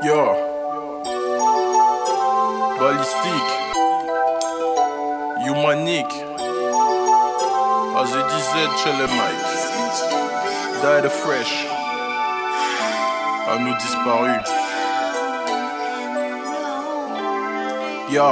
Yo, Balistique, Humanique, AZDZ, Chelle Mike, Die the Fresh, à nous disparu. Yo.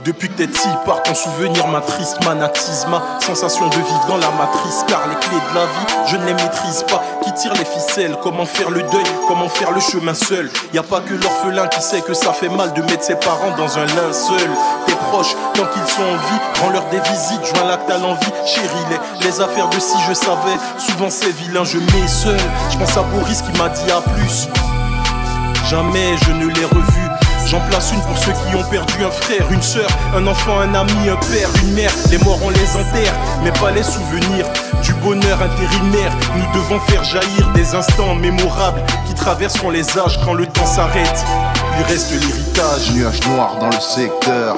Depuis que t'es petit, par ton souvenir m'attriste, m'anatisme, ma sensation de vivre dans la matrice. Car les clés de la vie, je ne les maîtrise pas. Qui tire les ficelles, comment faire le deuil, comment faire le chemin seul. Y a pas que l'orphelin qui sait que ça fait mal de mettre ses parents dans un linceul. Tes proches, tant qu'ils sont en vie, rends-leur des visites, joins l'acte à l'envie. Chérie, les affaires de si je savais, souvent c'est vilain, je mets seul. Je pense à Boris qui m'a dit à plus. Jamais je ne l'ai revu. J'en place une pour ceux qui ont perdu un frère, une sœur, un enfant, un ami, un père, une mère. Les morts on les enterre, mais pas les souvenirs du bonheur intérimaire. Nous devons faire jaillir des instants mémorables qui traverseront les âges quand le temps s'arrête. Il reste l'héritage. Nuages noirs dans le secteur,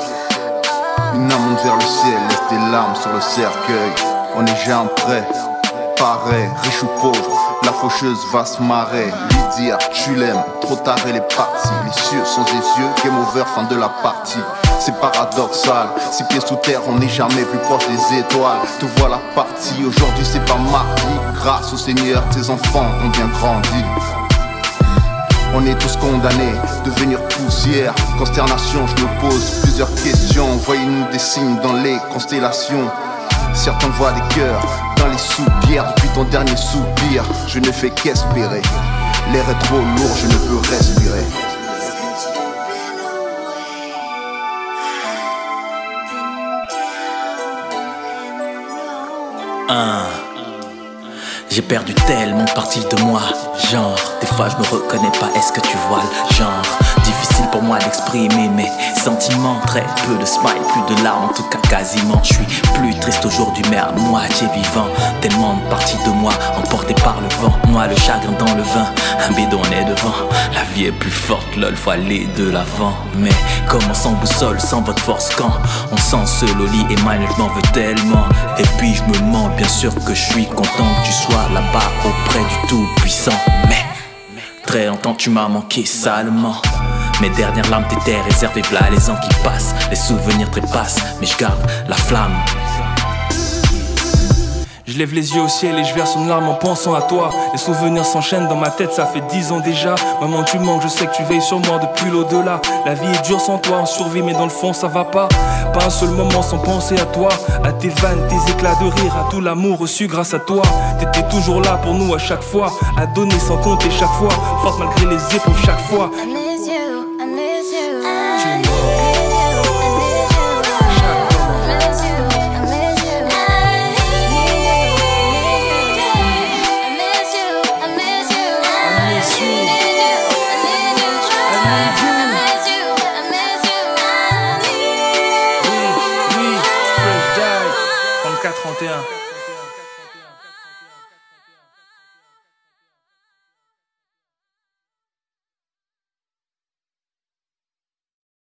une âme monte vers le ciel, laisse des larmes sur le cercueil. On est jamais prêt, pareil, riche ou pauvre. La faucheuse va se marrer, lui dire tu l'aimes, trop tard elle est partie. Les cieux sans des yeux, game over, fin de la partie. C'est paradoxal, 6 pieds sous terre, on n'est jamais plus proche des étoiles. Te voilà parti, aujourd'hui c'est pas mardi. Grâce au Seigneur, tes enfants ont bien grandi. On est tous condamnés, devenir poussière. Consternation, je me pose plusieurs questions. Voyez-nous des signes dans les constellations. Certains voient des cœurs dans les soupirs. Depuis ton dernier soupir, je ne fais qu'espérer. L'air est trop lourd, je ne peux respirer. J'ai perdu tellement de parties de moi. Genre, des fois je me reconnais pas, est-ce que tu vois le genre? Difficile pour moi d'exprimer mes sentiments. Très peu de smile, plus de larmes, en tout cas quasiment. Je suis plus triste aujourd'hui mais à moitié vivant. Tellement de parties de moi emportées par le vent. Moi le chagrin dans le vin, un bidon on est devant. La vie est plus forte, lol, faut aller de l'avant. Mais comment sans boussole, sans votre force quand on sent seul au lit et mal, je m'en veux tellement. Et puis je me mens, bien sûr que je suis content que tu sois là-bas auprès du Tout-Puissant. Mais très longtemps tu m'as manqué salement. Mes dernières larmes t'étaient réservées, v'là les ans qui passent. Les souvenirs trépassent, mais je garde la flamme. Je lève les yeux au ciel et je verse une larme en pensant à toi. Les souvenirs s'enchaînent dans ma tête, ça fait 10 ans déjà. Maman tu manques, je sais que tu veilles sur moi depuis l'au-delà. La vie est dure sans toi, on survit mais dans le fond ça va pas. Pas un seul moment sans penser à toi. À tes vannes, tes éclats de rire, à tout l'amour reçu grâce à toi. T'étais toujours là pour nous à chaque fois, à donner sans compter chaque fois. Forte malgré les épaules chaque fois.